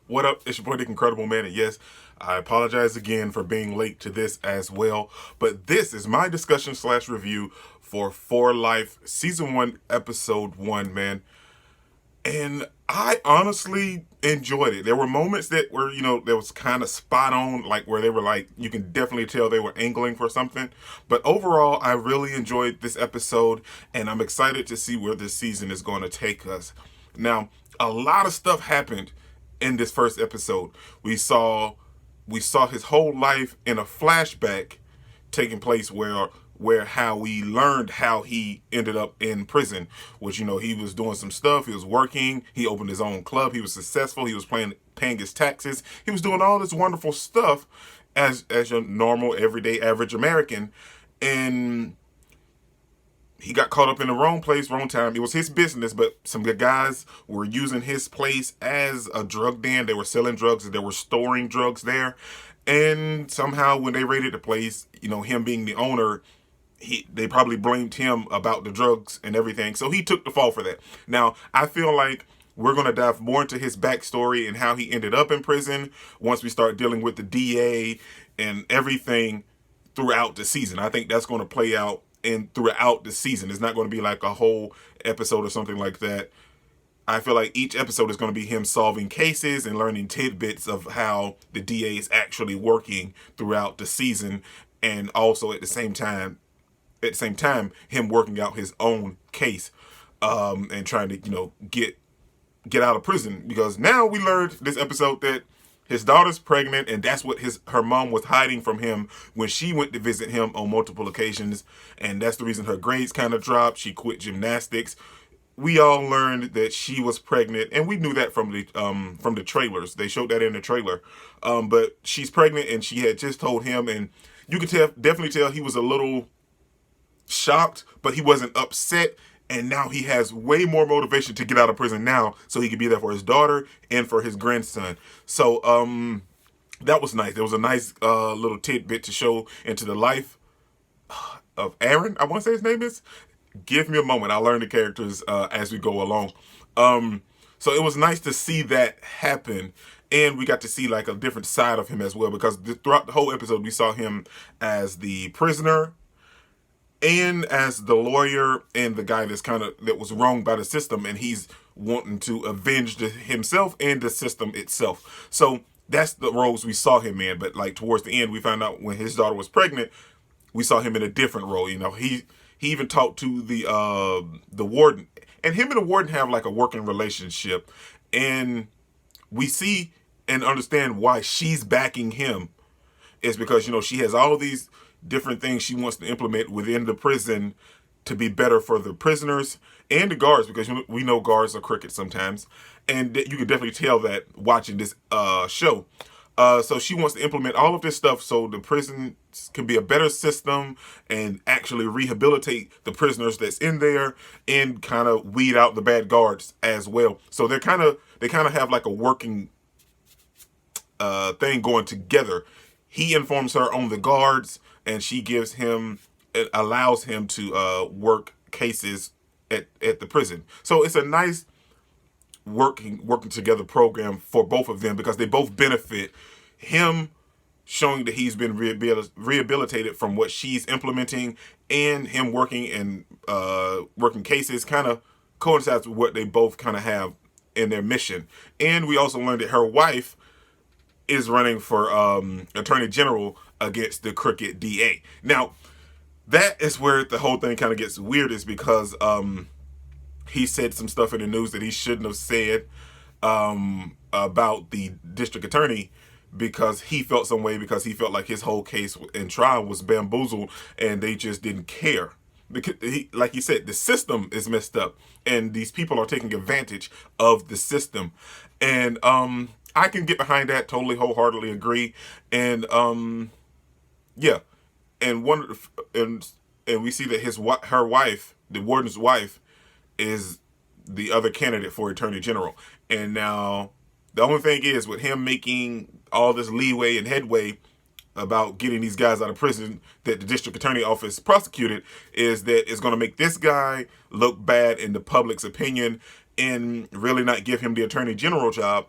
What up? It's your boy, Dick Incredible Man, and yes, I apologize again for being late to this as well. But this is my discussion slash review for Life Season 1, Episode 1, man. And I honestly enjoyed it. There were moments that were, that was kind of spot on, like where they were like, you can definitely tell they were angling for something. But overall, I really enjoyed this episode, and I'm excited to see where this season is going to take us. Now, a lot of stuff happened in this first episode. We saw his whole life in a flashback taking place where how we learned how he ended up in prison, which he was doing some stuff, he was working, he opened his own club, he was successful, he was paying his taxes, he was doing all this wonderful stuff as your normal everyday average American. And he got caught up in the wrong place, wrong time. It was his business, but some good guys were using his place as a drug den. They were selling drugs and they were storing drugs there. And somehow when they raided the place, him being the owner, they probably blamed him about the drugs and everything. So he took the fall for that. Now, I feel like we're going to dive more into his backstory and how he ended up in prison once we start dealing with the DA and everything throughout the season. I think that's going to play out and throughout the season. It's not going to be like a whole episode or something like that. I feel like each episode is going to be him solving cases and learning tidbits of how the DA is actually working throughout the season, and also at the same time, him working out his own case, and trying to get out of prison, because now we learned this episode that his daughter's pregnant, and that's what her mom was hiding from him when she went to visit him on multiple occasions, and that's the reason her grades kind of dropped. She quit gymnastics. We all learned that she was pregnant, and we knew that from the trailers. They showed that in the trailer. But she's pregnant, and she had just told him, and you could definitely tell he was a little shocked, but he wasn't upset. And now he has way more motivation to get out of prison now, so he could be there for his daughter and for his grandson. So that was nice. There was a nice little tidbit to show into the life of Aaron, I want to say his name is. Give me a moment. I'll learn the characters as we go along. So it was nice to see that happen. And we got to see like a different side of him as well, because throughout the whole episode, we saw him as the prisoner and as the lawyer and the guy that was wronged by the system, and he's wanting to avenge himself and the system itself. So that's the roles we saw him in. But like towards the end, we found out when his daughter was pregnant, we saw him in a different role. He even talked to the warden, and him and the warden have like a working relationship, and we see and understand why she's backing him. Is because she has all these different things she wants to implement within the prison to be better for the prisoners and the guards, because we know guards are crickets sometimes, and you can definitely tell that watching this show. So she wants to implement all of this stuff so the prison can be a better system and actually rehabilitate the prisoners that's in there, and kind of weed out the bad guards as well. So they kind of have like a working thing going together. He informs her on the guards, and she allows him to work cases at the prison. So it's a nice working together program for both of them, because they both benefit. Him showing that he's been rehabilitated from what she's implementing, and him working and working cases kind of coincides with what they both kind of have in their mission. And we also learned that her wife is running for attorney general against the crooked DA. Now, that is where the whole thing kind of gets weird, is because he said some stuff in the news that he shouldn't have said about the district attorney, because he felt some way, because he felt like his whole case and trial was bamboozled and they just didn't care. Because like he said, the system is messed up and these people are taking advantage of the system. And I can get behind that, totally wholeheartedly agree. And yeah, and and we see that her wife, the warden's wife, is the other candidate for attorney general. And now the only thing is, with him making all this leeway and headway about getting these guys out of prison that the district attorney office prosecuted, is that it's going to make this guy look bad in the public's opinion and really not give him the attorney general job,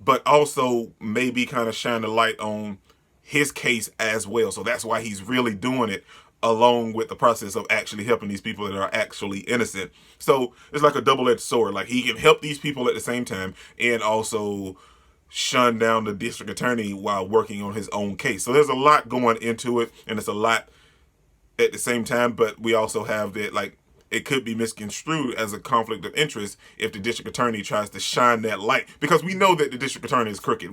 but also maybe kind of shine the light on his case as well. So that's why he's really doing it, along with the process of actually helping these people that are actually innocent. So it's like a double-edged sword. Like, he can help these people at the same time and also shun down the district attorney while working on his own case. So there's a lot going into it, and it's a lot at the same time, but we also have that, like, it could be misconstrued as a conflict of interest if the district attorney tries to shine that light, because we know that the district attorney is crooked.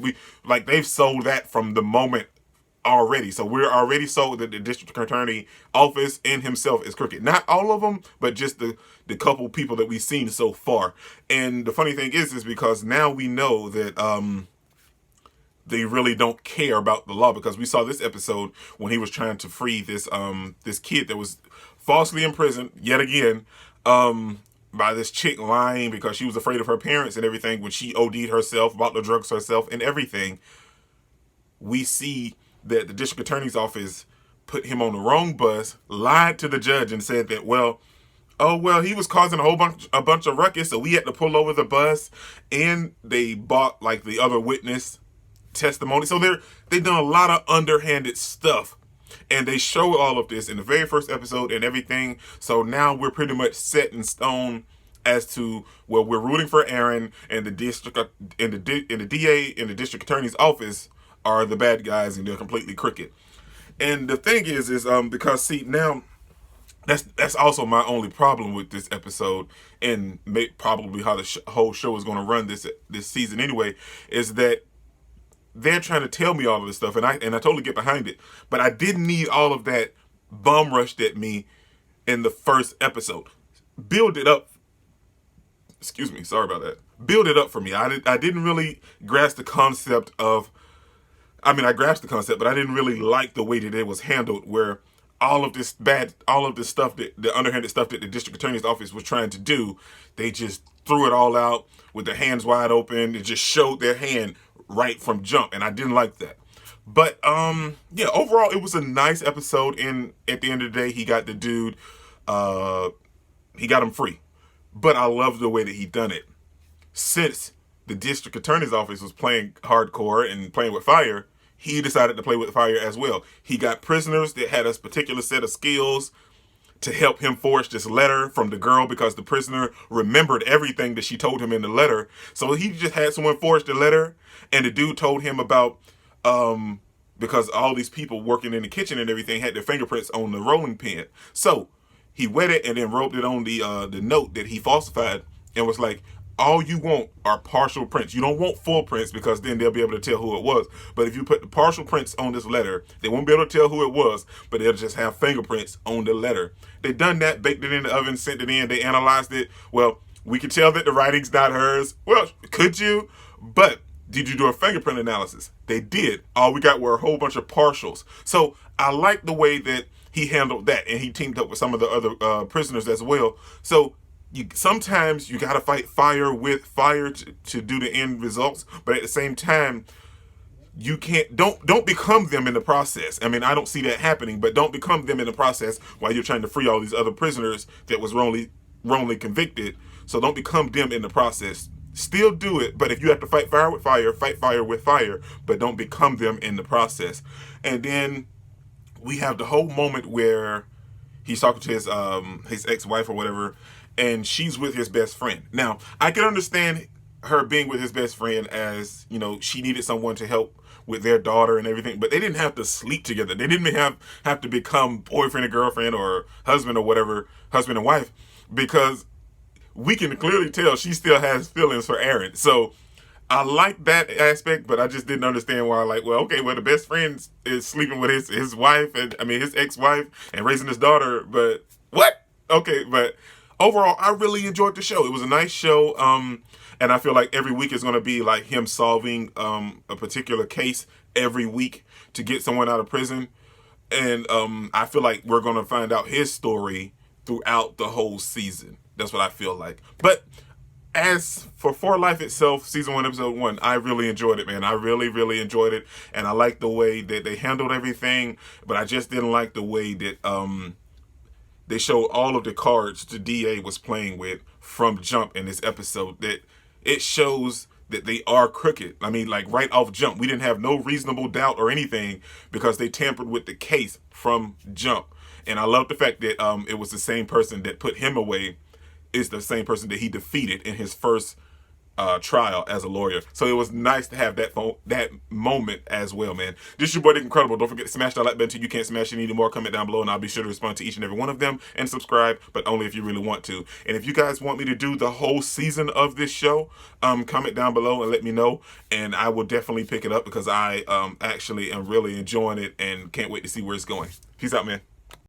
They've sold that from the moment already. So we're already sold that the district attorney office and himself is crooked. Not all of them, but just the couple people that we've seen so far. And the funny thing is because now we know that they really don't care about the law, because we saw this episode when he was trying to free this kid that was falsely imprisoned yet again by this chick lying because she was afraid of her parents and everything when she OD'd herself, bought the drugs herself and everything. We see that the district attorney's office put him on the wrong bus, lied to the judge and said that, he was causing a bunch of ruckus, so we had to pull over the bus, and they bought like the other witness testimony. So they've done a lot of underhanded stuff, and they show all of this in the very first episode and everything. So now we're pretty much set in stone as to, well, we're rooting for Aaron, and the district and the DA and the district attorney's office are the bad guys, and they're completely crooked. And the thing is because, see, now that's also my only problem with this episode, and probably how the whole show is going to run this season anyway, is that they're trying to tell me all of this stuff, and I totally get behind it, but I didn't need all of that bum rushed at me in the first episode. Build it up. Excuse me, sorry about that. Build it up for me. I didn't really grasp the concept of. I grasped the concept, but I didn't really like the way that it was handled, where all of this stuff, the underhanded stuff that the district attorney's office was trying to do, they just threw it all out with their hands wide open. It just showed their hand right from jump, and I didn't like that. But overall, it was a nice episode, and at the end of the day, he got the dude, he got him free. But I love the way that he done it. Since the district attorney's office was playing hardcore and playing with fire, he decided to play with fire as well. He got prisoners that had a particular set of skills to help him forge this letter from the girl, because the prisoner remembered everything that she told him in the letter. So he just had someone forge the letter, and the dude told him about, because all these people working in the kitchen and everything had their fingerprints on the rolling pin. So he wet it and then rubbed it on the note that he falsified, and was like, all you want are partial prints. You don't want full prints, because then they'll be able to tell who it was. But if you put the partial prints on this letter, they won't be able to tell who it was, but they'll just have fingerprints on the letter. They done that, baked it in the oven, sent it in, they analyzed it. Well, we could tell that the writing's not hers. Well, could you? But did you do a fingerprint analysis? They did. All we got were a whole bunch of partials. So I like the way that he handled that, and he teamed up with some of the other prisoners as well. So sometimes you got to fight fire with fire to do the end results, but at the same time, you don't become them in the process. I don't see that happening, but don't become them in the process while you're trying to free all these other prisoners that was wrongly convicted. So don't become them in the process. Still do it, but if you have to fight fire with fire, but don't become them in the process. And then we have the whole moment where he's talking to his ex-wife or whatever, and she's with his best friend. Now, I can understand her being with his best friend as, she needed someone to help with their daughter and everything, but they didn't have to sleep together. They didn't have to become boyfriend and girlfriend or husband or whatever, husband and wife, because we can clearly tell she still has feelings for Aaron. So I like that aspect, but I just didn't understand why, the best friend is sleeping with his wife, his ex-wife, and raising his daughter, but what? Okay, but overall, I really enjoyed the show. It was a nice show, and I feel like every week is going to be like him solving a particular case every week to get someone out of prison, and I feel like we're going to find out his story throughout the whole season. That's what I feel like. But as for Life itself, season 1, episode 1, I really enjoyed it, man. I really, really enjoyed it, and I liked the way that they handled everything, but I just didn't like the way that they showed all of the cards the DA was playing with from jump in this episode. That it shows that they are crooked. I mean, like right off jump, we didn't have no reasonable doubt or anything because they tampered with the case from jump. And I love the fact that it was the same person that put him away is the same person that he defeated in his first trial as a lawyer. So it was nice to have that moment as well, man. This is your boy Dick Incredible. Don't forget to smash that like button until you can't smash it anymore. Comment down below and I'll be sure to respond to each and every one of them and subscribe, but only if you really want to. And if you guys want me to do the whole season of this show, comment down below and let me know, and I will definitely pick it up because I actually am really enjoying it and can't wait to see where it's going. Peace out, man.